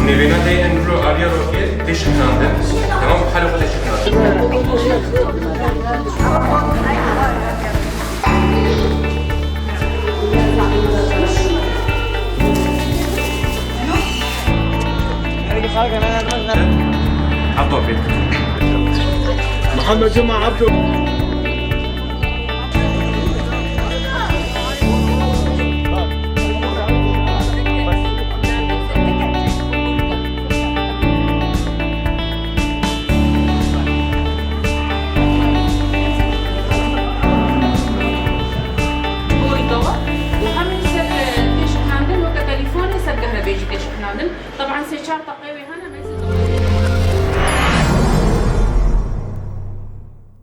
نبينا دي نروح على روكي ليش ناندر تمام بحاله كل شيء عبد محمد جمعة عبده